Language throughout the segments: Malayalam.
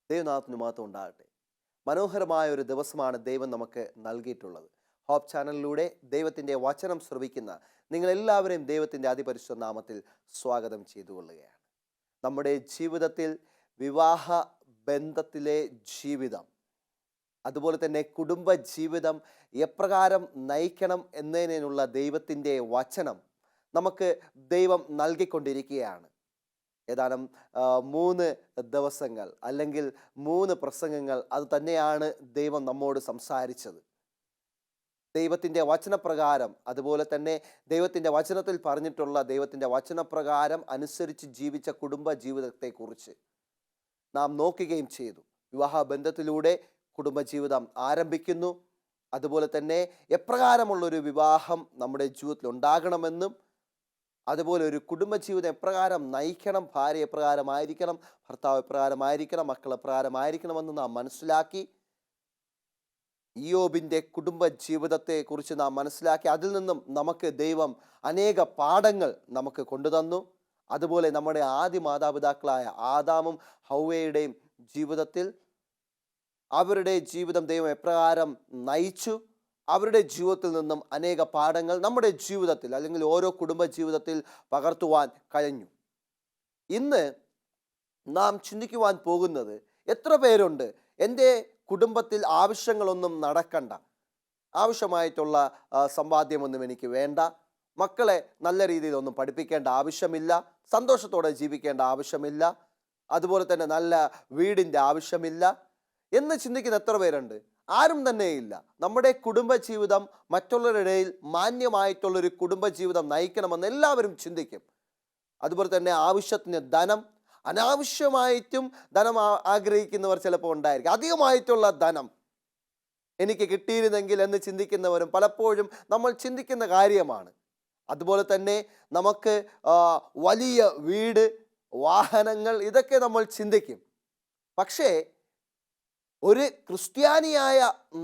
ദൈവനാഥത്തിന് മാത്രം ഉണ്ടാകട്ടെ. മനോഹരമായ ഒരു ദിവസമാണ് ദൈവം നമുക്ക് നൽകിയിട്ടുള്ളത്. ഹോപ്പ് ചാനലിലൂടെ ദൈവത്തിൻ്റെ വചനം ശ്രവിക്കുന്ന നിങ്ങളെല്ലാവരെയും ദൈവത്തിൻ്റെ അതിപരിശുദ്ധ നാമത്തിൽ സ്വാഗതം ചെയ്തുകൊള്ളുകയാണ്. നമ്മുടെ ജീവിതത്തിൽ വിവാഹ ബന്ധത്തിലെ ജീവിതം, അതുപോലെ തന്നെ കുടുംബ ജീവിതം എപ്രകാരം നയിക്കണം എന്നതിനുള്ള ദൈവത്തിൻ്റെ വചനം നമുക്ക് ദൈവം നൽകിക്കൊണ്ടിരിക്കുകയാണ്. ഏതാനും 3 ദിവസങ്ങൾ അല്ലെങ്കിൽ 3 പ്രസംഗങ്ങൾ അത് തന്നെയാണ് ദൈവം നമ്മോട് സംസാരിച്ചത്. ദൈവത്തിൻ്റെ വചനപ്രകാരം, അതുപോലെ തന്നെ ദൈവത്തിൻ്റെ വചനത്തിൽ പറഞ്ഞിട്ടുള്ള ദൈവത്തിൻ്റെ വചനപ്രകാരം അനുസരിച്ച് ജീവിച്ച കുടുംബ ജീവിതത്തെക്കുറിച്ച് നാം നോക്കുകയും ചെയ്തു. വിവാഹബന്ധത്തിലൂടെ കുടുംബജീവിതം ആരംഭിക്കുന്നു. അതുപോലെ തന്നെ എപ്രകാരമുള്ളൊരു വിവാഹം നമ്മുടെ ജീവിതത്തിൽ ഉണ്ടാകണമെന്നും, അതുപോലെ ഒരു കുടുംബജീവിതം എപ്രകാരം നയിക്കണം, ഭാര്യ എപ്രകാരമായിരിക്കണം, ഭർത്താവ് എപ്രകാരമായിരിക്കണം, മക്കൾ എപ്രകാരമായിരിക്കണമെന്ന് നാം മനസ്സിലാക്കി. ഇയ്യോബിൻ്റെ കുടുംബ ജീവിതത്തെക്കുറിച്ച് നാം മനസ്സിലാക്കി. അതിൽ നിന്നും നമുക്ക് ദൈവം അനേക പാഠങ്ങൾ നമുക്ക് കൊണ്ടുതന്നു. അതുപോലെ നമ്മുടെ ആദ്യ മാതാപിതാക്കളായ ആദാമും ഹൗവയുടെയും ജീവിതത്തിൽ അവരുടെ ജീവിതം ദൈവം എപ്രകാരം നയിച്ചു, അവരുടെ ജീവിതത്തിൽ നിന്നും അനേക പാഠങ്ങൾ നമ്മുടെ ജീവിതത്തിൽ അല്ലെങ്കിൽ ഓരോ കുടുംബ ജീവിതത്തിൽ പകർത്തുവാൻ കഴിഞ്ഞു. ഇന്ന് നാം ചിന്തിക്കുവാൻ പോകുന്നത്, എത്ര പേരുണ്ട് എൻ്റെ കുടുംബത്തിൽ ആവശ്യങ്ങളൊന്നും നടക്കണ്ട, ആവശ്യമായിട്ടുള്ള സമ്പാദ്യമൊന്നും എനിക്ക് വേണ്ട, മക്കളെ നല്ല രീതിയിലൊന്നും പഠിപ്പിക്കേണ്ട ആവശ്യമില്ല, സന്തോഷത്തോടെ ജീവിക്കേണ്ട ആവശ്യമില്ല, അതുപോലെ തന്നെ നല്ല വീടിൻ്റെ ആവശ്യമില്ല എന്ന് ചിന്തിക്കുന്ന എത്ര പേരുണ്ട്? ആരും തന്നെയില്ല. നമ്മുടെ കുടുംബജീവിതം മറ്റുള്ളവരുടെ ഇടയിൽ മാന്യമായിട്ടുള്ളൊരു കുടുംബജീവിതം നയിക്കണമെന്ന് എല്ലാവരും ചിന്തിക്കും. അതുപോലെ തന്നെ ആവശ്യത്തിന് ധനം, അനാവശ്യമായിട്ടും ധനം ആഗ്രഹിക്കുന്നവർ ചിലപ്പോൾ ഉണ്ടായിരിക്കും. അധികമായിട്ടുള്ള ധനം എനിക്ക് കിട്ടിയിരുന്നെങ്കിൽ എന്ന് ചിന്തിക്കുന്നവരും പലപ്പോഴും നമ്മൾ ചിന്തിക്കുന്ന കാര്യമാണ്. അതുപോലെ തന്നെ നമുക്ക് വലിയ വീട്, വാഹനങ്ങൾ, ഇതൊക്കെ നമ്മൾ ചിന്തിക്കും. പക്ഷേ ഒരു ക്രിസ്ത്യാനിയായ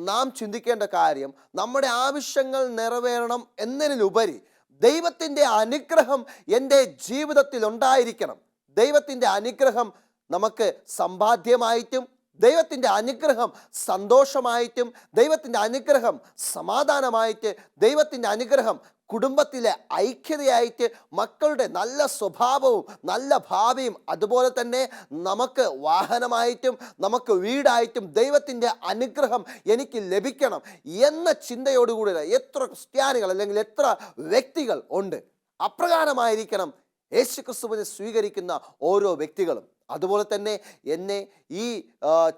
നാം ചിന്തിക്കേണ്ട കാര്യം, നമ്മുടെ ആവശ്യങ്ങൾ നിറവേറണം എന്നതിലുപരി ദൈവത്തിൻ്റെ അനുഗ്രഹം എൻ്റെ ജീവിതത്തിൽ ഉണ്ടായിരിക്കണം. ദൈവത്തിൻ്റെ അനുഗ്രഹം നമുക്ക് സമ്പാദ്യമായിട്ടും, ദൈവത്തിൻ്റെ അനുഗ്രഹം സന്തോഷമായിട്ടും, ദൈവത്തിൻ്റെ അനുഗ്രഹം സമാധാനമായിട്ട്, ദൈവത്തിൻ്റെ അനുഗ്രഹം കുടുംബത്തിലെ ഐക്യതയായിട്ട്, മക്കളുടെ നല്ല സ്വഭാവവും നല്ല ഭാവിയും, അതുപോലെ തന്നെ നമുക്ക് വാഹനമായിട്ടും നമുക്ക് വീടായിട്ടും ദൈവത്തിൻ്റെ അനുഗ്രഹം എനിക്ക് ലഭിക്കണം എന്ന ചിന്തയോടുകൂടി എത്ര ക്രിസ്ത്യാനികൾ അല്ലെങ്കിൽ എത്ര വ്യക്തികൾ ഉണ്ട്. അപ്രകാരമായിരിക്കണം യേശുക്രിസ്തുവിനെ സ്വീകരിക്കുന്ന ഓരോ വ്യക്തികളും. അതുപോലെ തന്നെ എന്നെ ഈ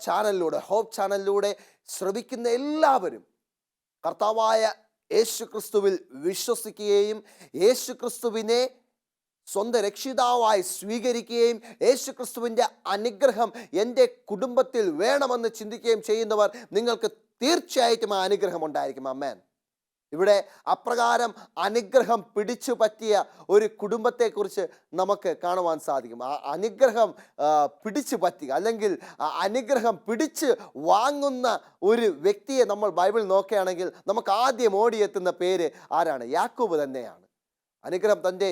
ചാനലിലൂടെ, ഹോപ്പ് ചാനലിലൂടെ ശ്രവിക്കുന്ന എല്ലാവരും കർത്താവായ യേശുക്രിസ്തുവിൽ വിശ്വസിക്കുകയും യേശുക്രിസ്തുവിനെ സ്വന്തം രക്ഷിതാവായി സ്വീകരിക്കുകയും യേശുക്രിസ്തുവിൻ്റെ അനുഗ്രഹം എൻ്റെ കുടുംബത്തിൽ വേണമെന്ന് ചിന്തിക്കുകയും ചെയ്യുന്നവർ, നിങ്ങൾക്ക് തീർച്ചയായിട്ടും ആ അനുഗ്രഹം ഉണ്ടായിരിക്കും. ആമേൻ. ഇവിടെ അപ്രകാരം അനുഗ്രഹം പിടിച്ചു പറ്റിയ ഒരു കുടുംബത്തെക്കുറിച്ച് നമുക്ക് കാണുവാൻ സാധിക്കും. ആ അനുഗ്രഹം പിടിച്ചു പറ്റുക അല്ലെങ്കിൽ അനുഗ്രഹം പിടിച്ച് വാങ്ങുന്ന ഒരു വ്യക്തിയെ നമ്മൾ ബൈബിൾ നോക്കുകയാണെങ്കിൽ നമുക്ക് ആദ്യം ഓടിയെത്തുന്ന പേര് ആരാണ്? യാക്കോബ് തന്നെയാണ്. അനുഗ്രഹം തൻ്റെ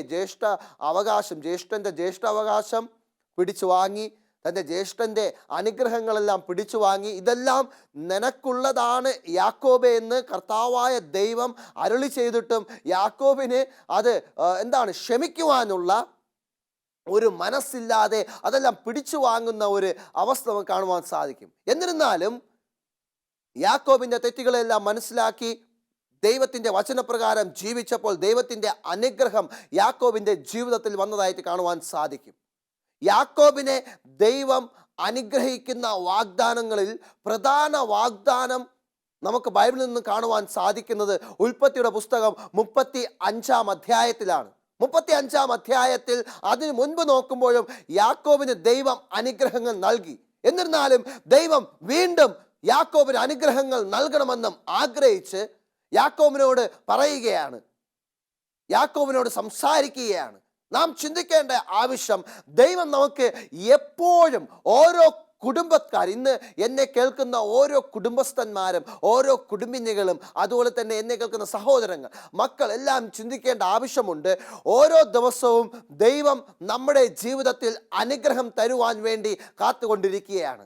ജ്യേഷ്ഠൻ്റെ ജ്യേഷ്ഠാവകാശം പിടിച്ചു വാങ്ങി, തൻ്റെ ജ്യേഷ്ഠൻ്റെ അനുഗ്രഹങ്ങളെല്ലാം പിടിച്ചു വാങ്ങി. ഇതെല്ലാം നിനക്കുള്ളതാണ് യാക്കോബേ എന്ന് കർത്താവായ ദൈവം അരുളി ചെയ്തിട്ടും യാക്കോബിന് അത് ക്ഷമിക്കുവാനുള്ള ഒരു മനസ്സില്ലാതെ അതെല്ലാം പിടിച്ചു വാങ്ങുന്ന ഒരു അവസ്ഥ നമുക്ക് കാണുവാൻ സാധിക്കും. എന്നിരുന്നാലും യാക്കോബിൻ്റെ തെറ്റുകളെല്ലാം മനസ്സിലാക്കി ദൈവത്തിൻ്റെ വചനപ്രകാരം ജീവിച്ചപ്പോൾ ദൈവത്തിൻ്റെ അനുഗ്രഹം യാക്കോബിൻ്റെ ജീവിതത്തിൽ വന്നതായിട്ട് കാണുവാൻ സാധിക്കും. യാക്കോബിനെ ദൈവം അനുഗ്രഹിക്കുന്ന വാഗ്ദാനങ്ങളിൽ പ്രധാന വാഗ്ദാനം നമുക്ക് ബൈബിളിൽ നിന്ന് കാണുവാൻ സാധിക്കുന്നത് ഉൽപ്പത്തിയുടെ പുസ്തകം 35-ാം അധ്യായത്തിലാണ്. 35-ാം അധ്യായത്തിൽ അതിനു മുൻപ് നോക്കുമ്പോഴും യാക്കോബിന് ദൈവം അനുഗ്രഹങ്ങൾ നൽകി. എന്നിരുന്നാലും ദൈവം വീണ്ടും യാക്കോബിന് അനുഗ്രഹങ്ങൾ നൽകണമെന്നും ആഗ്രഹിച്ച് യാക്കോബിനോട് പറയുകയാണ്, യാക്കോബിനോട് സംസാരിക്കുകയാണ്. നാം ചിന്തിക്കേണ്ട ആവശ്യം, ദൈവം നമുക്ക് എപ്പോഴും ഓരോ കുടുംബക്കാർ, ഇന്ന് എന്നെ കേൾക്കുന്ന ഓരോ കുടുംബസ്ഥന്മാരും ഓരോ കുടുംബിനികളും അതുപോലെ തന്നെ എന്നെ കേൾക്കുന്ന സഹോദരങ്ങൾ, മക്കൾ എല്ലാം ചിന്തിക്കേണ്ട ആവശ്യമുണ്ട്. ഓരോ ദിവസവും ദൈവം നമ്മുടെ ജീവിതത്തിൽ അനുഗ്രഹം തരുവാൻ വേണ്ടി കാത്തുകൊണ്ടിരിക്കുകയാണ്.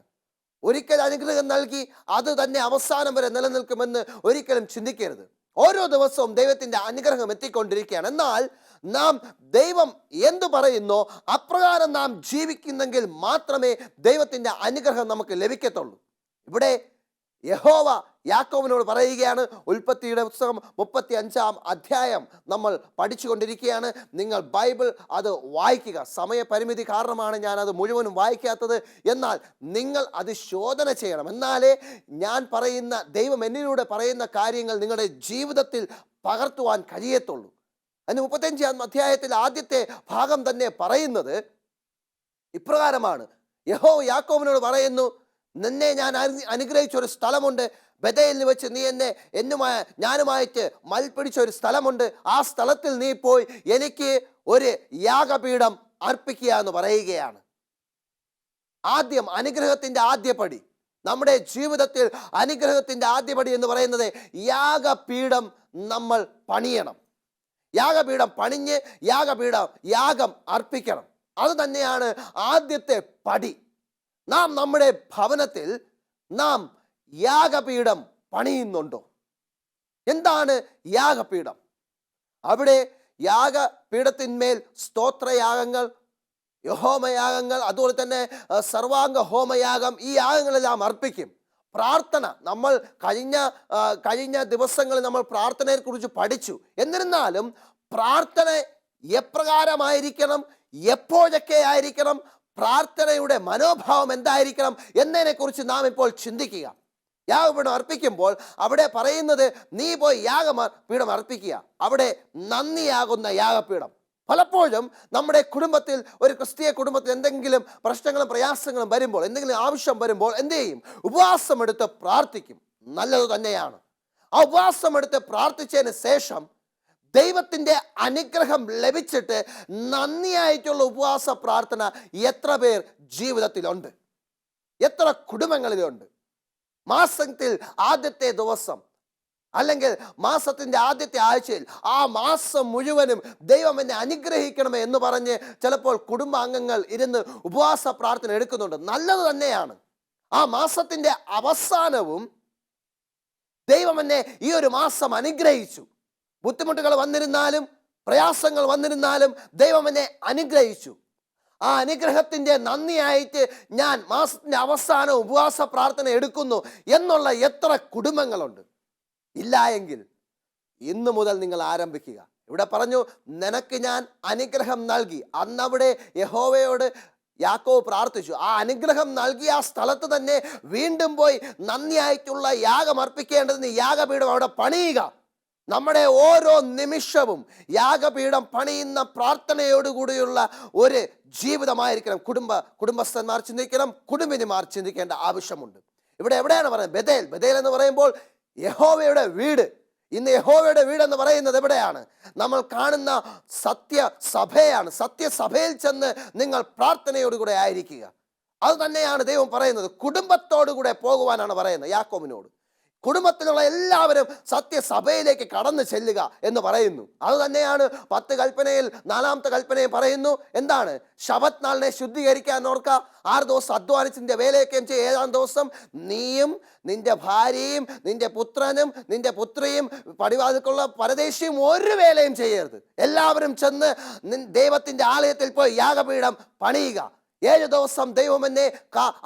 ഒരിക്കൽ അനുഗ്രഹം നൽകി അത് തന്നെ അവസാനം വരെ നിലനിൽക്കുമെന്ന് ഒരിക്കലും ചിന്തിക്കരുത്. ഓരോ ദിവസവും ദൈവത്തിൻ്റെ അനുഗ്രഹം എത്തിക്കൊണ്ടിരിക്കുകയാണ്. എന്നാൽ നാം ദൈവം എന്തു പറയുന്നോ അപ്രകാരം നാം ജീവിക്കുന്നെങ്കിൽ മാത്രമേ ദൈവത്തിൻ്റെ അനുഗ്രഹം നമുക്ക് ലഭിക്കത്തുള്ളൂ. ഇവിടെ യഹോവ യാക്കോബിനോട് പറയുകയാണ്. ഉൽപ്പത്തിയുടെ പുസ്തകം 35-ാം അധ്യായം നമ്മൾ പഠിച്ചുകൊണ്ടിരിക്കുകയാണ്. നിങ്ങൾ ബൈബിൾ അത് വായിക്കുക. സമയപരിമിതി കാരണമാണ് ഞാനത് മുഴുവനും വായിക്കാത്തത്. എന്നാൽ നിങ്ങൾ അത് ശോധന ചെയ്യണം. എന്നാലേ ഞാൻ പറയുന്ന ദൈവം എന്നിലൂടെ പറയുന്ന കാര്യങ്ങൾ നിങ്ങളുടെ ജീവിതത്തിൽ പകർത്തുവാൻ കഴിയത്തുള്ളൂ. അതിന് 35-ാം അധ്യായത്തിൽ ആദ്യത്തെ ഭാഗം തന്നെ പറയുന്നത് ഇപ്രകാരമാണ്. യഹോവ യാക്കോബിനോട് പറയുന്നു, നിന്നെ ഞാൻ അനുഗ്രഹിച്ചൊരു സ്ഥലമുണ്ട്. ബഥേലിൽ വെച്ച് നീ ഞാനുമായിട്ട് മൽപ്പിടിച്ച ഒരു സ്ഥലമുണ്ട്. ആ സ്ഥലത്തിൽ നീ പോയി എനിക്ക് ഒരു യാഗപീഠം അർപ്പിക്കുക എന്ന് പറയുകയാണ്. ആദ്യം അനുഗ്രഹത്തിൻ്റെ ആദ്യപടി, നമ്മുടെ ജീവിതത്തിൽ അനുഗ്രഹത്തിൻ്റെ ആദ്യപടി എന്ന് പറയുന്നത് യാഗപീഠം നമ്മൾ പണിയണം. യാഗപീഠം പണിഞ്ഞ് യാഗം അർപ്പിക്കണം. അത് തന്നെയാണ് ആദ്യത്തെ പടി. നാം നമ്മുടെ ഭവനത്തിൽ നാം യാഗപീഠം പണിയുന്നുണ്ടോ? എന്താണ് യാഗപീഠം? അവിടെ യാഗപീഠത്തിന്മേൽ സ്തോത്രയാഗങ്ങൾ, യഹോമയാഗങ്ങൾ, അതുപോലെ തന്നെ സർവാംഗ ഹോമയാഗം, ഈ യാഗങ്ങളെല്ലാം അർപ്പിക്കും. പ്രാർത്ഥന, നമ്മൾ കഴിഞ്ഞ ദിവസങ്ങളിൽ നമ്മൾ പ്രാർത്ഥനയെക്കുറിച്ച് പഠിച്ചു. എന്നിരുന്നാലും പ്രാർത്ഥന എപ്രകാരമായിരിക്കണം, എപ്പോഴൊക്കെ ആയിരിക്കണം, പ്രാർത്ഥനയുടെ മനോഭാവം എന്തായിരിക്കണം എന്നതിനെക്കുറിച്ച് നാം ഇപ്പോൾ ചിന്തിക്കുക. യാഗപീഠം അർപ്പിക്കുമ്പോൾ അവിടെ പറയുന്നത് നീ പോയി യാഗപീഠം അർപ്പിക്കുക. അവിടെ നന്ദിയാകുന്ന യാഗപീഠം. പലപ്പോഴും നമ്മുടെ കുടുംബത്തിൽ, ഒരു ക്രിസ്തീയ കുടുംബത്തിൽ എന്തെങ്കിലും പ്രശ്നങ്ങളും പ്രയാസങ്ങളും വരുമ്പോൾ, എന്തെങ്കിലും ആവശ്യം വരുമ്പോൾ എന്ത് ചെയ്യും? ഉപവാസം എടുത്ത് പ്രാർത്ഥിക്കും. നല്ലത് തന്നെയാണ്. ആ ഉപവാസം എടുത്ത് പ്രാർത്ഥിച്ചതിന് ശേഷം ദൈവത്തിൻ്റെ അനുഗ്രഹം ലഭിച്ചിട്ട് നന്ദിയായിട്ടുള്ള ഉപവാസ പ്രാർത്ഥന എത്ര പേർ ജീവിതത്തിലുണ്ട്? എത്ര കുടുംബങ്ങളിലുണ്ട്? മാസത്തിൽ ആദ്യത്തെ ദിവസം അല്ലെങ്കിൽ മാസത്തിൻ്റെ ആദ്യത്തെ ആഴ്ചയിൽ ആ മാസം മുഴുവനും ദൈവം എന്നെ അനുഗ്രഹിക്കണമേ എന്ന് പറഞ്ഞ് ചിലപ്പോൾ കുടുംബാംഗങ്ങൾ ഇരുന്ന് ഉപവാസ പ്രാർത്ഥന എടുക്കുന്നുണ്ട്. നല്ലത് തന്നെയാണ്. ആ മാസത്തിൻ്റെ അവസാനവും ദൈവം എന്നെ ഈ ഒരു മാസം അനുഗ്രഹിച്ചു. ബുദ്ധിമുട്ടുകൾ വന്നിരുന്നാലും പ്രയാസങ്ങൾ വന്നിരുന്നാലും ദൈവം എന്നെ അനുഗ്രഹിച്ചു. ആ അനുഗ്രഹത്തിൻ്റെ നന്ദിയായിട്ട് ഞാൻ മാസത്തിൻ്റെ അവസാനം ഉപവാസ പ്രാർത്ഥന എടുക്കുന്നു എന്നുള്ള എത്ര കുടുംബങ്ങളുണ്ട്? ഇല്ല എങ്കിൽ ഇന്നു മുതൽ നിങ്ങൾ ആരംഭിക്കുക. ഇവിടെ പറഞ്ഞു, നിനക്ക് ഞാൻ അനുഗ്രഹം നൽകി. അന്നവിടെ യഹോവയോട് യാക്കോബ് പ്രാർത്ഥിച്ചു. ആ അനുഗ്രഹം നൽകിയ ആ സ്ഥലത്ത് തന്നെ വീണ്ടും പോയി നന്ദിയായിട്ടുള്ള യാഗം അർപ്പിക്കേണ്ടതിന് യാഗപീഠം അവിടെ പണിയുക. നമ്മുടെ ഓരോ നിമിഷവും യാഗപീഠം പണിയുന്ന പ്രാർത്ഥനയോടുകൂടിയുള്ള ഒരു ജീവിതമായിരിക്കണം. കുടുംബസ്ഥന്മാർ ചിന്തിക്കണം, കുടുംബിനിമാർ ചിന്തിക്കേണ്ട ആവശ്യമുണ്ട്. ഇവിടെ എവിടെയാണ് പറയുന്നത്? ബഥേൽ എന്ന് പറയുമ്പോൾ യഹോവയുടെ വീട്. ഇന്ന് യഹോവയുടെ വീട് എന്ന് പറയുന്നത് എവിടെയാണ്? നമ്മൾ കാണുന്ന സത്യസഭയാണ്. സത്യസഭയിൽ ചെന്ന് നിങ്ങൾ പ്രാർത്ഥനയോടുകൂടെ ആയിരിക്കുക. അത് തന്നെയാണ് ദൈവം പറയുന്നത്. കുടുംബത്തോടുകൂടെ പോകുവാനാണ് പറയുന്നത് യാക്കോബിനോട്. കുടുംബത്തിലുള്ള എല്ലാവരും സത്യസഭയിലേക്ക് കടന്നു ചെല്ലുക എന്ന് പറയുന്നു. അത് തന്നെയാണ് 10 കൽപ്പനയിൽ 4ാമത്തെ കൽപ്പനയും പറയുന്നു. എന്താണ്? ശബത്ത് നാളിനെ ശുദ്ധീകരിക്കാൻ ഓർക്കുക. 6 ദിവസം അധ്വാനിച്ചിന്റെ വേലയൊക്കെ ചെയ്യും. 7ാം ദിവസം നീയും നിന്റെ ഭാര്യയും നിന്റെ പുത്രനും നിന്റെ പുത്രിയും പടിവാതിൽക്കുള്ള പരദേശിയും ഒരു വേലയും ചെയ്യരുത്. എല്ലാവരും ചെന്ന് ദൈവത്തിന്റെ ആലയത്തിൽ പോയി യാഗപീഠം പണിയുക. 7 ദിവസം ദൈവം എന്നെ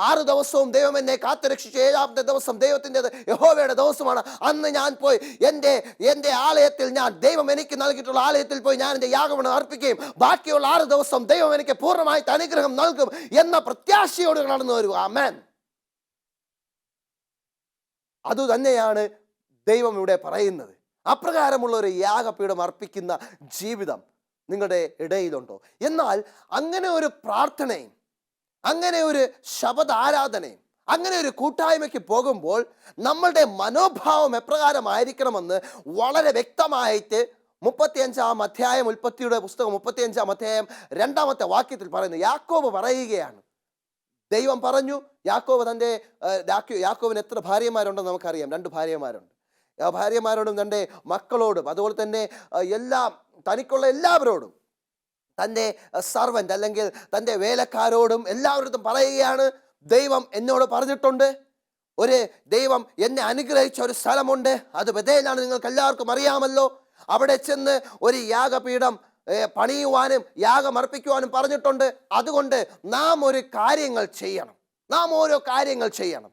6 ദിവസവും ദൈവം എന്നെ കാത്തുരക്ഷിച്ചു. 7ാമത്തെ ദിവസം ദൈവത്തിൻ്റെ യഹോവയുടെ ദിവസമാണ്. അന്ന് ഞാൻ പോയി എൻ്റെ ആലയത്തിൽ, ഞാൻ ദൈവം എനിക്ക് നൽകിയിട്ടുള്ള ആലയത്തിൽ പോയി ഞാൻ എൻ്റെ യാഗപീഠം അർപ്പിക്കുകയും ബാക്കിയുള്ള 6 ദിവസം ദൈവം എനിക്ക് പൂർണ്ണമായിട്ട് അനുഗ്രഹം നൽകും എന്ന പ്രത്യാശയോട് കടന്നു വരിക. ആമേൻ. അതുതന്നെയാണ് ദൈവം ഇവിടെ പറയുന്നത്. അപ്രകാരമുള്ള ഒരു യാഗപീഠം അർപ്പിക്കുന്ന ജീവിതം നിങ്ങളുടെ ഇടയിലുണ്ടോ? എന്നാൽ അങ്ങനെ ഒരു പ്രാർത്ഥനയും അങ്ങനെ ഒരു ശബദ ആരാധനയും അങ്ങനെ ഒരു കൂട്ടായ്മയ്ക്ക് പോകുമ്പോൾ നമ്മളുടെ മനോഭാവം എപ്രകാരമായിരിക്കണമെന്ന് വളരെ വ്യക്തമായിട്ട് 35-ാം അധ്യായം, ഉൽപ്പത്തിയുടെ പുസ്തകം 35-ാം അധ്യായം 2ാമത്തെ വാക്യത്തിൽ പറയുന്നു. യാക്കോബ് പറയുകയാണ്, ദൈവം പറഞ്ഞു, യാക്കോബിന് എത്ര ഭാര്യമാരുണ്ടെന്ന് നമുക്കറിയാം. 2 ഭാര്യമാരുണ്ട്. ആ ഭാര്യമാരോടും തൻ്റെ മക്കളോടും അതുപോലെ തന്നെ തനിക്കുള്ള എല്ലാവരോടും, തൻ്റെ സർവൻ്റ് അല്ലെങ്കിൽ തൻ്റെ വേലക്കാരോടും എല്ലാവരോടും പറയുകയാണ്, ദൈവം എന്നോട് പറഞ്ഞിട്ടുണ്ട്. ഒരു ദൈവം എന്നെ അനുഗ്രഹിച്ച ഒരു സ്ഥലമുണ്ട്. അത് ബഥേലാണ്, നിങ്ങൾക്ക് എല്ലാവർക്കും അറിയാമല്ലോ. അവിടെ ചെന്ന് ഒരു യാഗപീഠം പണിയുവാനും യാഗം അർപ്പിക്കുവാനും പറഞ്ഞിട്ടുണ്ട്. അതുകൊണ്ട് നാം ഒരു കാര്യങ്ങൾ ചെയ്യണം, നാം ഓരോ കാര്യങ്ങൾ ചെയ്യണം.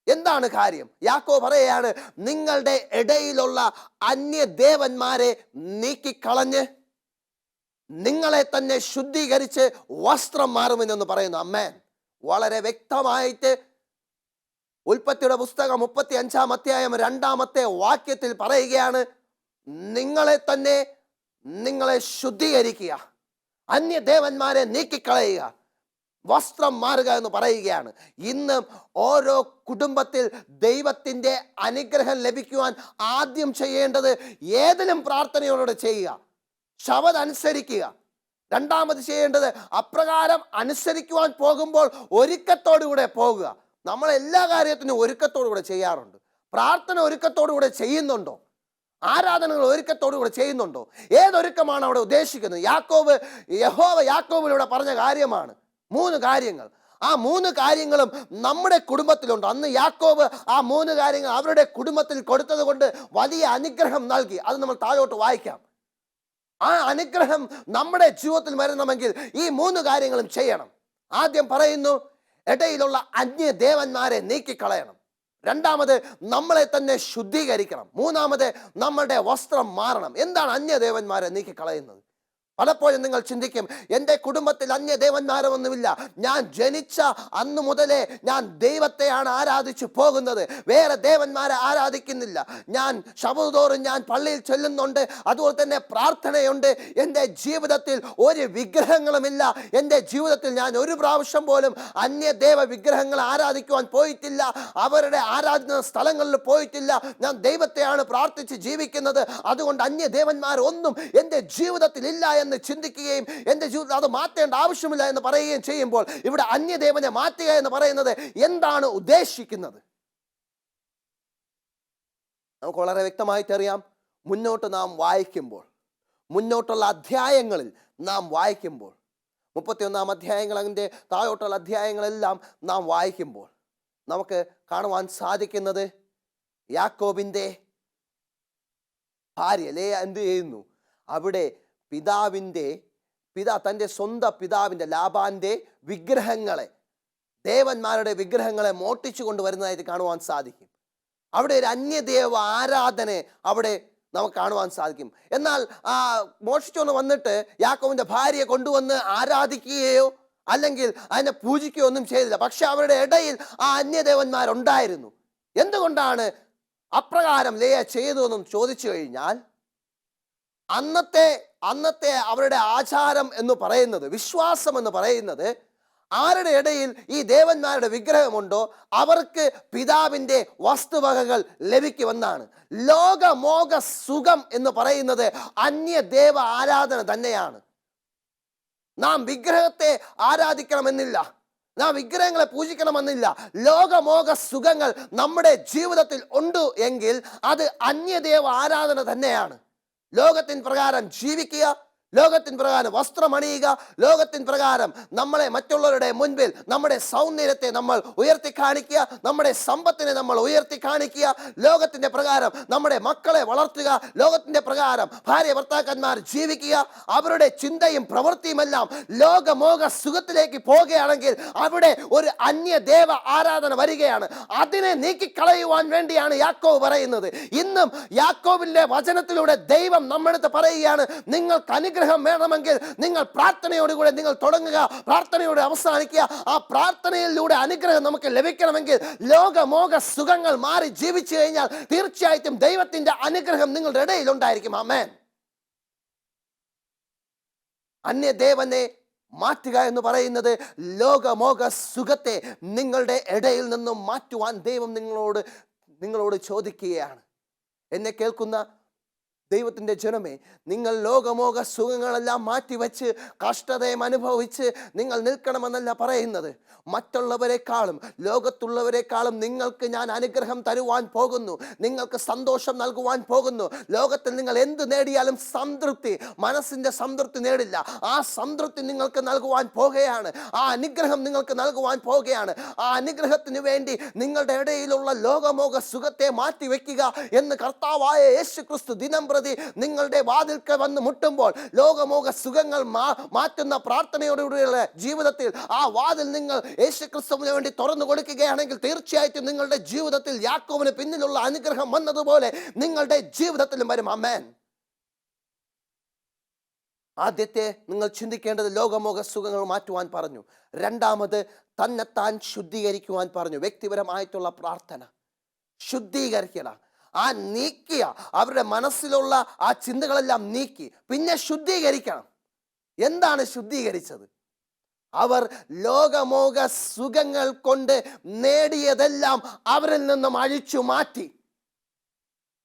എന്താണ് കാര്യം? യാക്കോബ് പറയുകയാണ്, നിങ്ങളുടെ ഇടയിലുള്ള അന്യദേവന്മാരെ നീക്കിക്കളഞ്ഞ് നിങ്ങളെ തന്നെ ശുദ്ധീകരിച്ച് വസ്ത്രം മാറുമെന്ന് പറയുന്നു. അമ്മേൻ. വളരെ വ്യക്തമായിട്ട് ഉൽപ്പത്തിയുടെ പുസ്തകം 35 അധ്യായം 2 വാക്യത്തിൽ പറയുകയാണ്, നിങ്ങളെ ശുദ്ധീകരിക്കുക, അന്യദേവന്മാരെ നീക്കിക്കളയുക, വസ്ത്രം മാറുക എന്ന് പറയുകയാണ്. ഇന്ന് ഓരോ കുടുംബത്തിൽ ദൈവത്തിൻ്റെ അനുഗ്രഹം ലഭിക്കുവാൻ ആദ്യം ചെയ്യേണ്ടത് ഏതിലും പ്രാർത്ഥനയോടെ ചെയ്യുക, ശബദ് അനുസരിക്കുക. രണ്ടാമത് ചെയ്യേണ്ടത് അപ്രകാരം അനുസരിക്കുവാൻ പോകുമ്പോൾ ഒരുക്കത്തോടുകൂടെ പോകുക. നമ്മൾ എല്ലാ കാര്യത്തിനും ഒരുക്കത്തോടുകൂടെ ചെയ്യാറുണ്ട്. പ്രാർത്ഥന ഒരുക്കത്തോടുകൂടെ ചെയ്യുന്നുണ്ടോ? ആരാധനകൾ ഒരുക്കത്തോടുകൂടെ ചെയ്യുന്നുണ്ടോ? ഏതൊരുക്കമാണ് അവിടെ ഉദ്ദേശിക്കുന്നത്? യഹോവ യാക്കോബിലൂടെ പറഞ്ഞ കാര്യമാണ് 3 കാര്യങ്ങൾ. ആ 3 കാര്യങ്ങളും നമ്മുടെ കുടുംബത്തിലുണ്ട്. അന്ന് യാക്കോബ് ആ 3 കാര്യങ്ങൾ അവരുടെ കുടുംബത്തിൽ കൊടുത്തത് കൊണ്ട് വലിയ അനുഗ്രഹം നൽകി. അത് നമ്മൾ താഴോട്ട് വായിക്കാം. ആ അനുഗ്രഹം നമ്മുടെ ജീവിതത്തിൽ വരണമെങ്കിൽ ഈ 3 കാര്യങ്ങളും ചെയ്യണം. ആദ്യം പറയുന്നു, ഇടയിലുള്ള അന്യദേവന്മാരെ നീക്കിക്കളയണം. രണ്ടാമത്, നമ്മളെ തന്നെ ശുദ്ധീകരിക്കണം. മൂന്നാമത്, നമ്മളുടെ വസ്ത്രം മാറണം. എന്താണ് അന്യദേവന്മാരെ നീക്കിക്കളയുന്നത്? പലപ്പോഴും നിങ്ങൾ ചിന്തിക്കും, എൻ്റെ കുടുംബത്തിൽ അന്യദേവന്മാരൊന്നുമില്ല, ഞാൻ ജനിച്ച അന്ന് മുതലേ ഞാൻ ദൈവത്തെയാണ് ആരാധിച്ചു പോകുന്നത്, വേറെ ദേവന്മാരെ ആരാധിക്കുന്നില്ല. ഞാൻ ശബദോറും ഞാൻ പള്ളിയിൽ ചെല്ലുന്നുണ്ട്, അതുപോലെ തന്നെ പ്രാർത്ഥനയുണ്ട്. എൻ്റെ ജീവിതത്തിൽ ഒരു വിഗ്രഹങ്ങളുമില്ല. എൻ്റെ ജീവിതത്തിൽ ഞാൻ ഒരു പ്രാവശ്യം പോലും അന്യദേവ വിഗ്രഹങ്ങളെ ആരാധിക്കുവാൻ പോയിട്ടില്ല, അവരുടെ ആരാധന സ്ഥലങ്ങളിൽ പോയിട്ടില്ല. ഞാൻ ദൈവത്തെയാണ് പ്രാർത്ഥിച്ച് ജീവിക്കുന്നത്. അതുകൊണ്ട് അന്യദേവന്മാർ ഒന്നും എൻ്റെ ജീവിതത്തിൽ ഇല്ല എന്ന് ചിന്തിക്കുകയും എൻ്റെ ജീവിതത്തിൽ അത് മാറ്റേണ്ട ആവശ്യമില്ല എന്ന് പറയുകയും ചെയ്യുമ്പോൾ ഇവിടെ അന്യദേവനെ മാറ്റുക എന്ന് പറയുന്നത് എന്താണ് ഉദ്ദേശിക്കുന്നത്? നമുക്ക് വളരെ വ്യക്തമായിട്ട് അറിയാം. മുന്നോട്ട് നാം വായിക്കുമ്പോൾ, മുന്നോട്ടുള്ള അധ്യായങ്ങളിൽ നാം വായിക്കുമ്പോൾ, 31 അധ്യായങ്ങൾ, അതിൻ്റെ താഴോട്ടുള്ള അധ്യായങ്ങളെല്ലാം നാം വായിക്കുമ്പോൾ നമുക്ക് കാണുവാൻ സാധിക്കുന്നത്, യാക്കോബിൻ്റെ ഭാര്യ ലേയ എന്ത് ചെയ്യുന്നു? അവിടെ തൻ്റെ സ്വന്തം പിതാവിൻ്റെ ലാബാന്റെ വിഗ്രഹങ്ങളെ, ദേവന്മാരുടെ വിഗ്രഹങ്ങളെ മോഷ്ടിച്ചു കൊണ്ടുവരുന്നതായിട്ട് കാണുവാൻ സാധിക്കും. അവിടെ ഒരു അന്യദേവ ആരാധന അവിടെ നമുക്ക് കാണുവാൻ സാധിക്കും. എന്നാൽ മോഷ്ടിച്ചുകൊണ്ട് വന്നിട്ട് യാക്കോബിന്റെ ഭാര്യയെ കൊണ്ടുവന്ന് ആരാധിക്കുകയോ അല്ലെങ്കിൽ അതിനെ പൂജിക്കുകയോ ഒന്നും ചെയ്തില്ല. പക്ഷെ അവരുടെ ഇടയിൽ ആ അന്യദേവന്മാരുണ്ടായിരുന്നു. എന്തുകൊണ്ടാണ് അപ്രകാരം ലേയ ചെയ്തതെന്നും ചോദിച്ചു കഴിഞ്ഞാൽ, അന്നത്തെ അവരുടെ ആചാരം എന്ന് പറയുന്നത്, വിശ്വാസം എന്ന് പറയുന്നത്, ആരുടെ ഇടയിൽ ഈ ദേവന്മാരുടെ വിഗ്രഹമുണ്ടോ അവർക്ക് പിതാവിൻ്റെ വസ്തുവകകൾ ലഭിക്കുമെന്നാണ്. ലോകമോക സുഖം എന്ന് പറയുന്നത് അന്യദേവ ആരാധന തന്നെയാണ്. നാം വിഗ്രഹത്തെ ആരാധിക്കണമെന്നില്ല, നാം വിഗ്രഹങ്ങളെ പൂജിക്കണമെന്നില്ല. ലോകമോക സുഖങ്ങൾ നമ്മുടെ ജീവിതത്തിൽ ഉണ്ട് എങ്കിൽ അത് അന്യദേവ ആരാധന തന്നെയാണ്. ലോകത്തിൻ പ്രകാരം ജീവിക്കുക, ലോകത്തിൻ പ്രകാരം വസ്ത്രമണിയുക, ലോകത്തിൻ പ്രകാരം നമ്മളെ മറ്റുള്ളവരുടെ മുൻപിൽ നമ്മുടെ സൗന്ദര്യത്തെ നമ്മൾ ഉയർത്തി കാണിക്കുക, നമ്മുടെ സമ്പത്തിനെ നമ്മൾ ഉയർത്തി കാണിക്കുക, ലോകത്തിൻ്റെ പ്രകാരം നമ്മുടെ മക്കളെ വളർത്തുക, ലോകത്തിൻ്റെ പ്രകാരം ഭാര്യ ഭർത്താക്കന്മാർ ജീവിക്കുക. അവരുടെ ചിന്തയും പ്രവൃത്തിയുമെല്ലാം ലോകമോക സുഖത്തിലേക്ക് പോകുകയാണെങ്കിൽ അവിടെ ഒരു അന്യദേവ ആരാധന വരികയാണ്. അതിനെ നീക്കിക്കളയുവാൻ വേണ്ടിയാണ് യാക്കോബ് പറയുന്നത്. ഇന്നും യാക്കോബിന്റെ വചനത്തിലൂടെ ദൈവം നമ്മളടുത്ത് പറയുകയാണ്, നിങ്ങൾക്ക് അനുഗ്രഹം വേണമെങ്കിൽ നിങ്ങൾ പ്രാർത്ഥനയോടുകൂടെ നിങ്ങൾ തുടങ്ങുക, പ്രാർത്ഥനയോടെ അവസാനിക്കുക. ആ പ്രാർത്ഥനയിലൂടെ അനുഗ്രഹം നമുക്ക് ലഭിക്കണമെങ്കിൽ ലോകമോക സുഖങ്ങൾ മാറി ജീവിച്ചു കഴിഞ്ഞാൽ തീർച്ചയായിട്ടും ദൈവത്തിന്റെ അനുഗ്രഹം നിങ്ങളുടെ ഇടയിൽ ഉണ്ടായിരിക്കും. ആമേൻ. അന്യദേവനെ മാറ്റുക എന്ന് പറയുന്നത് ലോകമോക സുഖത്തെ നിങ്ങളുടെ ഇടയിൽ നിന്നും മാറ്റുവാൻ ദൈവം നിങ്ങളോട് ചോദിക്കുകയാണ്. എന്നെ കേൾക്കുന്ന ദൈവത്തിൻ്റെ ജനമേ, നിങ്ങൾ ലോകമോക സുഖങ്ങളെല്ലാം മാറ്റിവെച്ച് കഷ്ടതയും അനുഭവിച്ച് നിങ്ങൾ നിൽക്കണമെന്നല്ല പറയുന്നത്. മറ്റുള്ളവരെക്കാളും ലോകത്തുള്ളവരെക്കാളും നിങ്ങൾക്ക് ഞാൻ അനുഗ്രഹം തരുവാൻ പോകുന്നു, നിങ്ങൾക്ക് സന്തോഷം നൽകുവാൻ പോകുന്നു. ലോകത്തിൽ നിങ്ങൾ എന്ത് നേടിയാലും സംതൃപ്തി, മനസ്സിൻ്റെ സംതൃപ്തി നേടില്ല. ആ സംതൃപ്തി നിങ്ങൾക്ക് നൽകുവാൻ പോകുകയാണ്. ആ അനുഗ്രഹം നിങ്ങൾക്ക് നൽകുവാൻ പോകുകയാണ്. ആ അനുഗ്രഹത്തിന് വേണ്ടി നിങ്ങളുടെ ഇടയിലുള്ള ലോകമോക സുഖത്തെ മാറ്റിവെക്കുക എന്ന് കർത്താവായ യേശു ക്രിസ്തു ദിനം പ്രതി നിങ്ങളുടെ വാതിൽക്ക് വന്ന് മുട്ടുമ്പോൾ ലോകമോക സുഖങ്ങൾ മാറ്റുന്ന പ്രാർത്ഥനയോടുകൂടിയുള്ള ജീവിതത്തിൽ ആ വാതിൽ നിങ്ങൾ യേശു ക്രിസ്തുവിന് വേണ്ടി തുറന്നു കൊടുക്കുകയാണെങ്കിൽ തീർച്ചയായിട്ടും നിങ്ങളുടെ ജീവിതത്തിൽ യാക്കോബിന് പിന്നിലുള്ള അനുഗ്രഹം വന്നതുപോലെ നിങ്ങളുടെ ജീവിതത്തിലും വരും. ആമേൻ. ആദ്യത്തെ നിങ്ങൾ ചിന്തിക്കേണ്ടത് ലോകമോക സുഖങ്ങൾ മാറ്റുവാൻ പറഞ്ഞു. രണ്ടാമത് തന്നെത്താൻ ശുദ്ധീകരിക്കുവാൻ പറഞ്ഞു. വ്യക്തിപരമായിട്ടുള്ള പ്രാർത്ഥന. ശുദ്ധീകരിക്കണം. ആ നീക്കിയ അവരുടെ മനസ്സിലുള്ള ആ ചിന്തകളെല്ലാം നീക്കി പിന്നെ ശുദ്ധീകരിക്കണം. എന്താണ് ശുദ്ധീകരിച്ചത്? അവർ ലോകമോക സുഖങ്ങൾ കൊണ്ട് നേടിയതെല്ലാം അവരിൽ നിന്നും അഴിച്ചു മാറ്റി.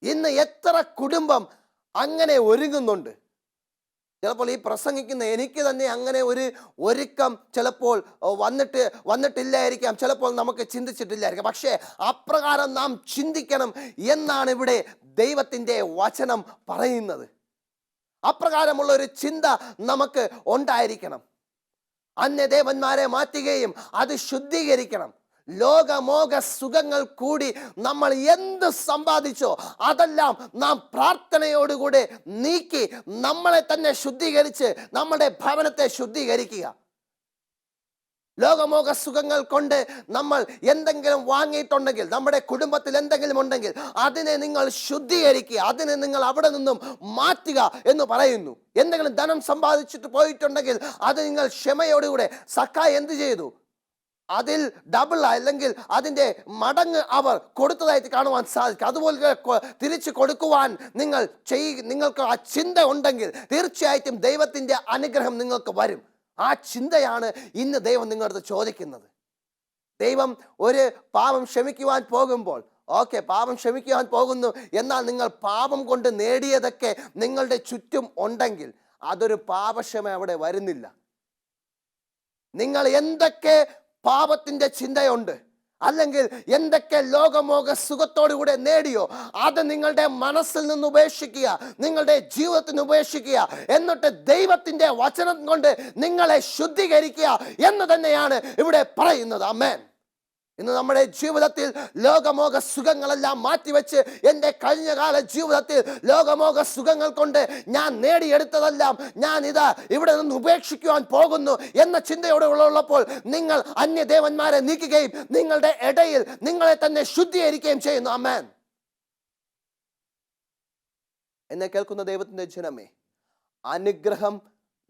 ഇന്ന് എത്ര കുടുംബം അങ്ങനെ ഒരുങ്ങുന്നുണ്ട്? ചിലപ്പോൾ ഈ പ്രസംഗിക്കുന്ന എനിക്ക് തന്നെ അങ്ങനെ ഒരു ഒരുക്കം ചിലപ്പോൾ വന്നിട്ടില്ലായിരിക്കാം, ചിലപ്പോൾ നമുക്ക് ചിന്തിച്ചിട്ടില്ലായിരിക്കാം. പക്ഷേ അപ്രകാരം നാം ചിന്തിക്കണം എന്നാണ് ഇവിടെ ദൈവത്തിൻ്റെ വചനം പറയുന്നത്. അപ്രകാരമുള്ള ഒരു ചിന്ത നമുക്ക് ഉണ്ടായിരിക്കണം. അന്യദേവന്മാരെ മാറ്റുകയും അത് ശുദ്ധീകരിക്കണം. ലോകമോക സുഖങ്ങൾ കൂടി നമ്മൾ എന്ത് സമ്പാദിച്ചോ അതെല്ലാം നാം പ്രാർത്ഥനയോടുകൂടെ നീക്കി നമ്മളെ തന്നെ ശുദ്ധീകരിച്ച് നമ്മുടെ ഭവനത്തെ ശുദ്ധീകരിക്കുക. ലോകമോക സുഖങ്ങൾ കൊണ്ട് നമ്മൾ എന്തെങ്കിലും വാങ്ങിയിട്ടുണ്ടെങ്കിൽ, നമ്മുടെ കുടുംബത്തിൽ എന്തെങ്കിലും ഉണ്ടെങ്കിൽ അതിനെ നിങ്ങൾ ശുദ്ധീകരിക്കുക, അതിനെ നിങ്ങൾ അവിടെ നിന്നും മാറ്റുക എന്ന് പറയുന്നു. എന്തെങ്കിലും ധനം സമ്പാദിച്ചിട്ട് പോയിട്ടുണ്ടെങ്കിൽ അത് നിങ്ങൾ ക്ഷമയോടുകൂടെ, സക്കായി എന്ത് ചെയ്തു? അതിൽ ഡബിൾ അല്ലെങ്കിൽ അതിൻ്റെ മടങ്ങ് അവർ കൊടുത്തതായിട്ട് കാണുവാൻ സാധിക്കും. അതുപോലെ തിരിച്ചു കൊടുക്കുവാൻ നിങ്ങൾക്ക് ആ ചിന്ത ഉണ്ടെങ്കിൽ തീർച്ചയായിട്ടും ദൈവത്തിൻ്റെ അനുഗ്രഹം നിങ്ങൾക്ക് വരും. ആ ചിന്തയാണ് ഇന്ന് ദൈവം നിങ്ങളുടെ ചോദിക്കുന്നത്. ദൈവം ഒരു പാപം ക്ഷമിക്കുവാൻ പോകുമ്പോൾ, ഓക്കെ, പാപം ക്ഷമിക്കുവാൻ പോകുന്നു, എന്നാൽ നിങ്ങൾ പാപം കൊണ്ട് നേടിയതൊക്കെ നിങ്ങളുടെ ചുറ്റും ഉണ്ടെങ്കിൽ അതൊരു പാപക്ഷമ അവിടെ വരുന്നില്ല. നിങ്ങൾ എന്തൊക്കെ പാപത്തിന്റെ ചിന്തയുണ്ട് അല്ലെങ്കിൽ എന്തൊക്കെ ലോകമോക സുഖത്തോടുകൂടെ നേടിയോ അത് നിങ്ങളുടെ മനസ്സിൽ നിന്ന് ഉപേക്ഷിക്കുക, നിങ്ങളുടെ ജീവിതത്തിന് ഉപേക്ഷിക്കുക. എന്നിട്ട് ദൈവത്തിന്റെ വചനം കൊണ്ട് നിങ്ങളെ ശുദ്ധീകരിക്കുക എന്ന് തന്നെയാണ് ഇവിടെ പറയുന്നത്. ആമേൻ. ഇന്ന് നമ്മുടെ ജീവിതത്തിൽ ലോകമോക സുഖങ്ങളെല്ലാം മാറ്റിവെച്ച് എൻ്റെ കഴിഞ്ഞകാല ജീവിതത്തിൽ ലോകമോക സുഖങ്ങൾ കൊണ്ട് ഞാൻ നേടിയെടുത്തതെല്ലാം ഞാൻ ഇവിടെ നിന്ന് ഉപേക്ഷിക്കുവാൻ പോകുന്നു എന്ന ചിന്തയോടെ ഉള്ളപ്പോൾ നിങ്ങൾ അന്യദേവന്മാരെ നീക്കുകയും നിങ്ങളുടെ ഇടയിൽ നിങ്ങളെ തന്നെ ശുദ്ധീകരിക്കുകയും ചെയ്യുന്നു. ആമേൻ. എന്നെ കേൾക്കുന്ന ദൈവത്തിൻ്റെ ജനമേ, അനുഗ്രഹം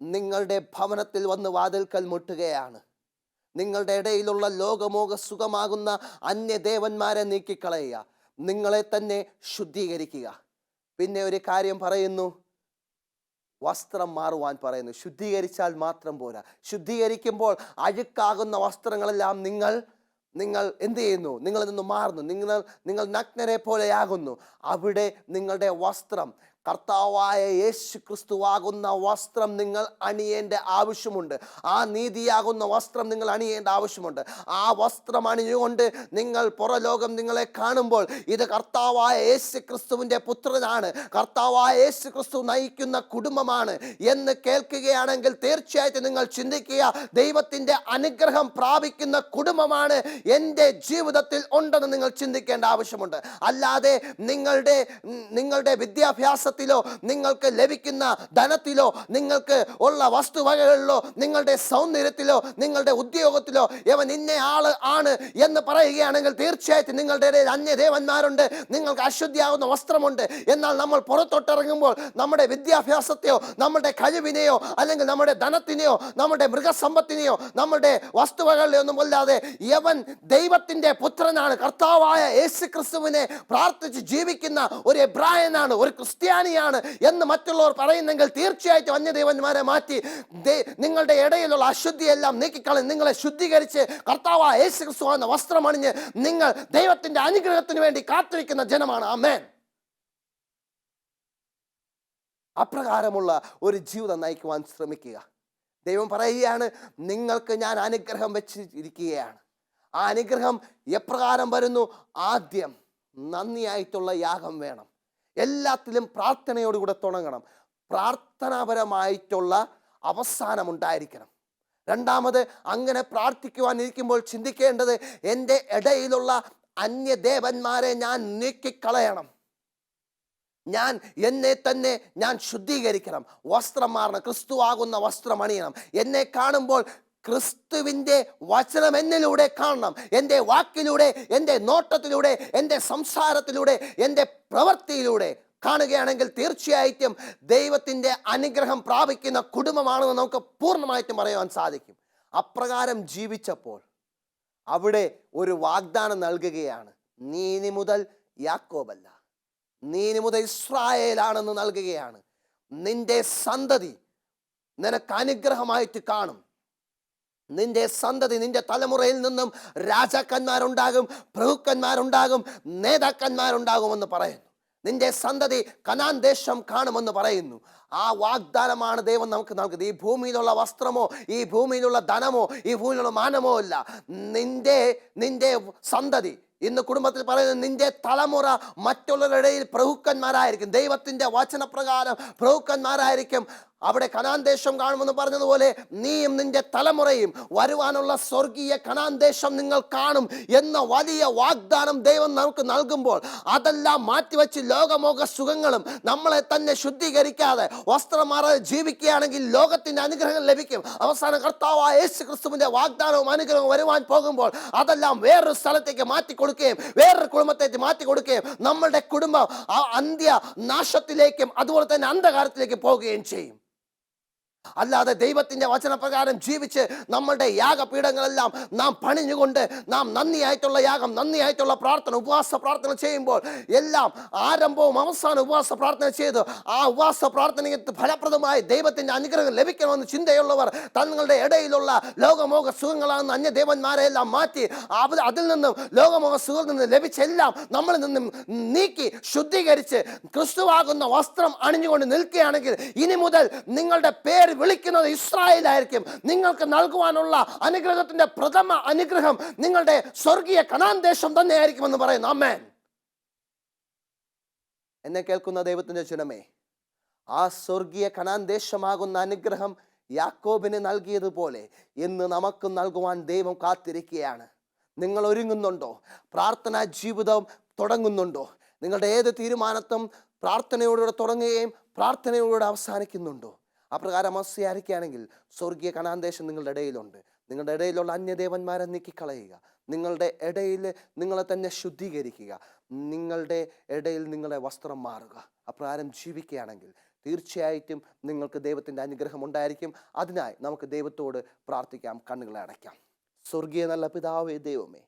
നിങ്ങളുടെ ഭവനത്തിൽ വന്ന് വാതിൽക്കൽ മുട്ടുകയാണ്. നിങ്ങളുടെ ഇടയിലുള്ള ലോകമോക സുഖമാകുന്ന അന്യദേവന്മാരെ നീക്കിക്കളയുക, നിങ്ങളെ തന്നെ ശുദ്ധീകരിക്കുക. പിന്നെ ഒരു കാര്യം പറയുന്നു, വസ്ത്രം മാറുവാൻ പറയുന്നു. ശുദ്ധീകരിച്ചാൽ മാത്രം പോരാ. ശുദ്ധീകരിക്കുമ്പോൾ അഴുക്കാകുന്ന വസ്ത്രങ്ങളെല്ലാം നിങ്ങൾ എന്ത് ചെയ്യുന്നു? നിങ്ങളിൽ നിന്ന് മാറുന്നു. നിങ്ങൾ നഗ്നരെ പോലെയാകുന്നു. അവിടെ നിങ്ങളുടെ വസ്ത്രം കർത്താവായ യേശു ക്രിസ്തുവാകുന്ന വസ്ത്രം നിങ്ങൾ അണിയേണ്ട ആവശ്യമുണ്ട്. ആ നീതിയാകുന്ന വസ്ത്രം നിങ്ങൾ അണിയേണ്ട ആവശ്യമുണ്ട്. ആ വസ്ത്രം അണിഞ്ഞുകൊണ്ട് നിങ്ങൾ പുറലോകം നിങ്ങളെ കാണുമ്പോൾ ഇത് കർത്താവായ യേശു ക്രിസ്തുവിൻ്റെ പുത്രനാണ്, കർത്താവായ യേശു ക്രിസ്തു നയിക്കുന്ന കുടുംബമാണ് എന്ന് കേൾക്കുകയാണെങ്കിൽ തീർച്ചയായിട്ടും നിങ്ങൾ ചിന്തിക്കുക, ദൈവത്തിൻ്റെ അനുഗ്രഹം പ്രാപിക്കുന്ന കുടുംബമാണ് എൻ്റെ ജീവിതത്തിൽ ഉണ്ടെന്ന് നിങ്ങൾ ചിന്തിക്കേണ്ട ആവശ്യമുണ്ട്. അല്ലാതെ നിങ്ങളുടെ വിദ്യാഭ്യാസ നിങ്ങൾക്ക് ലഭിക്കുന്ന ധനത്തിലോ നിങ്ങൾക്ക് ഉള്ള വസ്തുവകകളിലോ നിങ്ങളുടെ സൗന്ദര്യത്തിലോ നിങ്ങളുടെ ഉദ്യോഗത്തിലോ ഇവൻ ഇന്ന ആള് ആണ് എന്ന് പറയുകയാണെങ്കിൽ തീർച്ചയായിട്ടും നിങ്ങളുടെ ഇടയിൽ അന്യദേവന്മാരുണ്ട്, നിങ്ങൾക്ക് അശുദ്ധിയാകുന്ന വസ്ത്രമുണ്ട്. എന്നാൽ നമ്മൾ പുറത്തോട്ടിറങ്ങുമ്പോൾ നമ്മുടെ വിദ്യാഭ്യാസത്തെയോ നമ്മുടെ കഴിവിനെയോ അല്ലെങ്കിൽ നമ്മുടെ ധനത്തിനെയോ നമ്മുടെ മൃഗസമ്പത്തിനെയോ നമ്മുടെ വസ്തുവകളിലെയോ ഒന്നും അല്ലാതെ യവൻ ദൈവത്തിന്റെ പുത്രനാണ്, കർത്താവായ യേശു ക്രിസ്തുവിനെ പ്രാർത്ഥിച്ച് ജീവിക്കുന്ന ഒരു എബ്രായനാണ്, ഒരു ക്രിസ്ത്യാനി എന്ന് മറ്റുള്ളവർ പറയുന്നെങ്കിൽ തീർച്ചയായിട്ടും അന്യദേവന്മാരെ മാറ്റി നിങ്ങളുടെ ഇടയിലുള്ള അശുദ്ധിയെല്ലാം നീക്കിക്കളഞ്ഞ് നിങ്ങളെ ശുദ്ധീകരിച്ച് കർത്താവായ യേശു ക്രിസ്തു എന്ന വസ്ത്രമണിഞ്ഞ് നിങ്ങൾ ദൈവത്തിന്റെ അനുഗ്രഹത്തിന് വേണ്ടി കാത്തിരിക്കുന്ന ജനമാണ്. ആമേൻ. അപ്രകാരമുള്ള ഒരു ജീവിതം നയിക്കുവാൻ ശ്രമിക്കുക. ദൈവം പറയുകയാണ്, നിങ്ങൾക്ക് ഞാൻ അനുഗ്രഹം വെച്ചിരിക്കുകയാണ്. ആ അനുഗ്രഹം എപ്രകാരം വരുന്നു? ആദ്യം നന്ദിയായിട്ടുള്ള യാഗം വേണം. എല്ലാത്തിലും പ്രാർത്ഥനയോടുകൂടെ തുടങ്ങണം. പ്രാർത്ഥനാപരമായിട്ടുള്ള അവസാനം ഉണ്ടായിരിക്കണം. രണ്ടാമത്, അങ്ങനെ പ്രാർത്ഥിക്കുവാൻ ഇരിക്കുമ്പോൾ ചിന്തിക്കേണ്ടത്, എൻ്റെ ഇടയിലുള്ള അന്യദേവന്മാരെ ഞാൻ നീക്കിക്കളയണം. ഞാൻ എന്നെ തന്നെ ഞാൻ ശുദ്ധീകരിക്കണം. വസ്ത്രം മാറണം, ക്രിസ്തുവാകുന്ന വസ്ത്രം അണിയണം. എന്നെ കാണുമ്പോൾ ക്രിസ്തുവിൻ്റെ വചനം എന്നിലൂടെ കാണണം. എൻ്റെ വാക്കിലൂടെ, എൻ്റെ നോട്ടത്തിലൂടെ, എൻ്റെ സംസാരത്തിലൂടെ, എൻ്റെ പ്രവൃത്തിയിലൂടെ കാണുകയാണെങ്കിൽ തീർച്ചയായിട്ടും ദൈവത്തിൻ്റെ അനുഗ്രഹം പ്രാപിക്കുന്ന കുടുംബമാണെന്ന് നമുക്ക് പൂർണ്ണമായിട്ടും പറയാൻ സാധിക്കും. അപ്രകാരം ജീവിച്ചപ്പോൾ അവിടെ ഒരു വാഗ്ദാനം നൽകുകയാണ്. നീ ഇനി മുതൽ യാക്കോബല്ല, നീ ഇനി മുതൽ ഇസ്രായേലാണെന്ന് നൽകുകയാണ്. നിന്റെ സന്തതി നിനക്ക് അനുഗ്രഹമായിട്ട് കാണും. നിന്റെ സന്തതി, നിന്റെ തലമുറയിൽ നിന്നും രാജാക്കന്മാരുണ്ടാകും, പ്രഭുക്കന്മാരുണ്ടാകും, നേതാക്കന്മാരുണ്ടാകുമെന്ന് പറയുന്നു. നിന്റെ സന്തതി കനാൻ ദേശം കാണുമെന്ന് പറയുന്നു. ആ വാഗ്ദാനമാണ് ദൈവം നമുക്ക് നൽകുന്നത്. ഈ ഭൂമിയിലുള്ള വസ്ത്രമോ, ഈ ഭൂമിയിലുള്ള ധനമോ, ഈ ഭൂമിയിലുള്ള മാനമോ അല്ല. നിന്റെ സന്തതി, ഇന്ന് കുടുംബത്തിൽ പറയുന്നത്, നിന്റെ തലമുറ മറ്റുള്ളവരുടെ ഇടയിൽ പ്രഭുക്കന്മാരായിരിക്കും. ദൈവത്തിൻ്റെ വചനപ്രകാരം പ്രഭുക്കന്മാരായിരിക്കും. അവിടെ കനാൻ ദേശം കാണുമെന്ന് പറഞ്ഞതുപോലെ നീയും നിന്റെ തലമുറയും വരുവാനുള്ള സ്വർഗീയ കനാൻ ദേശം നിങ്ങൾ കാണും എന്ന വലിയ വാഗ്ദാനം ദൈവം നമുക്ക് നൽകുമ്പോൾ, അതെല്ലാം മാറ്റിവെച്ച് ലോകമോഹ സുഖങ്ങളും നമ്മളെ തന്നെ ശുദ്ധീകരിക്കാതെ വസ്ത്രം മാറാതെ ജീവിക്കുകയാണെങ്കിൽ ലോകത്തിൻ്റെ അനുഗ്രഹങ്ങൾ ലഭിക്കും. അവസാന കർത്താവായ യേശു ക്രിസ്തുവിൻ്റെ വാഗ്ദാനവും അനുഗ്രഹവും വരുവാൻ പോകുമ്പോൾ അതെല്ലാം വേറൊരു സ്ഥലത്തേക്ക് മാറ്റിക്കൊടുക്കുകയും വേറൊരു കുടുംബത്തേക്ക് മാറ്റിക്കൊടുക്കുകയും നമ്മളുടെ കുടുംബം ആ അന്ത്യ നാശത്തിലേക്കും അതുപോലെ തന്നെ അന്ധകാരത്തിലേക്ക് പോവുകയും ചെയ്യും. അല്ലാതെ ദൈവത്തിൻ്റെ വചനപ്രകാരം ജീവിച്ച് നമ്മളുടെ യാഗപീഠങ്ങളെല്ലാം നാം പണിഞ്ഞുകൊണ്ട് നാം നന്ദിയായിട്ടുള്ള യാഗം, നന്ദിയായിട്ടുള്ള പ്രാർത്ഥന, ഉപവാസ പ്രാർത്ഥന ചെയ്യുമ്പോൾ എല്ലാം ആരംഭവും അവസാനം ഉപവാസ പ്രാർത്ഥന ചെയ്ത് ആ ഉപവാസ പ്രാർത്ഥനയ്ക്ക് ഫലപ്രദമായി ദൈവത്തിൻ്റെ അനുഗ്രഹം ലഭിക്കണമെന്ന് ചിന്തയുള്ളവർ തങ്ങളുടെ ഇടയിലുള്ള ലോകമോഹ സുഖങ്ങളാണെന്ന് അന്യദേവന്മാരെല്ലാം മാറ്റി അതിൽ നിന്നും ലോകമോഹ സുഖത്തിൽ നിന്ന് ലഭിച്ചെല്ലാം നമ്മളിൽ നിന്നും നീക്കി ശുദ്ധീകരിച്ച് ക്രിസ്തുവാകുന്ന വസ്ത്രം അണിഞ്ഞുകൊണ്ട് നിൽക്കുകയാണെങ്കിൽ ഇനി മുതൽ നിങ്ങളുടെ പേര് വിളിക്കുന്നത് ഇസ്രായേലായിരിക്കും. നിങ്ങൾക്ക് നൽകുവാനുള്ള അനുഗ്രഹത്തിന്റെ പ്രഥമ അനുഗ്രഹം നിങ്ങളുടെ സ്വർഗീയ കനാൻ ദേശം തന്നെയായിരിക്കുമെന്ന് പറയുന്നു. ആമേൻ. എന്നെ കേൾക്കുന്ന ദൈവത്തിന്റെ ജനമേ, ആ സ്വർഗീയ കനാൻ ദേശമാകുന്ന അനുഗ്രഹം യാക്കോബിന് നൽകിയതുപോലെ ഇന്ന് നമുക്ക് നൽകുവാൻ ദൈവം കാത്തിരിക്കുകയാണ്. നിങ്ങൾ ഒരുങ്ങുന്നുണ്ടോ? പ്രാർത്ഥനാ ജീവിതം തുടങ്ങുന്നുണ്ടോ? നിങ്ങളുടെ ഏത് തീരുമാനത്തും പ്രാർത്ഥനയോടുകൂടെ തുടങ്ങുകയും പ്രാർത്ഥനയോടുകൂടെ അവസാനിക്കുന്നുണ്ടോ? അപ്രകാരം അവസ്ഥയായിരിക്കുകയാണെങ്കിൽ സ്വർഗീയ കനാൻ ദേശം നിങ്ങളുടെ ഇടയിലുണ്ട്. നിങ്ങളുടെ ഇടയിലുള്ള അന്യദേവന്മാരെ നീക്കിക്കളയുക. നിങ്ങളുടെ ഇടയിൽ നിങ്ങളെ തന്നെ ശുദ്ധീകരിക്കുക. നിങ്ങളുടെ ഇടയിൽ നിങ്ങളുടെ വസ്ത്രം മാറുക. അപ്രകാരം ജീവിക്കുകയാണെങ്കിൽ തീർച്ചയായിട്ടും നിങ്ങൾക്ക് ദൈവത്തിൻ്റെ അനുഗ്രഹം ഉണ്ടായിരിക്കും. അതിനായി നമുക്ക് ദൈവത്തോട് പ്രാർത്ഥിക്കാം, കണ്ണുകളെ അടയ്ക്കാം. സ്വർഗീയ നല്ല പിതാവേ ദൈവമേ,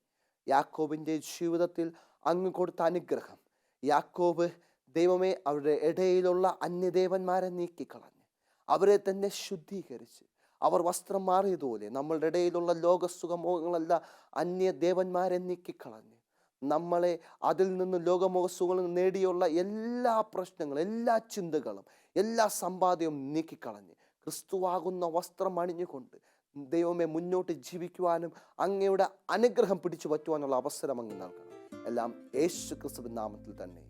യാക്കോബിൻ്റെ ജീവിതത്തിൽ അങ്ങ് കൊടുത്ത അനുഗ്രഹം, യാക്കോബ് ദൈവമേ അവരുടെ ഇടയിലുള്ള അന്യദേവന്മാരെ നീക്കിക്കളഞ്ഞ് അവരെ തന്നെ ശുദ്ധീകരിച്ച് അവർ വസ്ത്രം മാറിയതുപോലെ നമ്മളുടെ ഇടയിലുള്ള ലോകസുഖമോഹങ്ങളെല്ലാം അന്യദേവന്മാരെ നീക്കിക്കളഞ്ഞ് നമ്മളെ അതിൽ നിന്ന് ലോകമോഹ സുഖങ്ങൾ നേടിയുള്ള എല്ലാ പ്രശ്നങ്ങളും, എല്ലാ ചിന്തകളും, എല്ലാ സമ്പാദ്യവും നീക്കിക്കളഞ്ഞ് ക്രിസ്തുവാകുന്ന വസ്ത്രം അണിഞ്ഞുകൊണ്ട് ദൈവമേ മുന്നോട്ട് ജീവിക്കുവാനും അങ്ങയുടെ അനുഗ്രഹം പിടിച്ചു പറ്റുവാനുള്ള അവസരം അങ്ങ് നൽകണം. എല്ലാം യേശു ക്രിസ്തുവിൻ നാമത്തിൽ തന്നെ.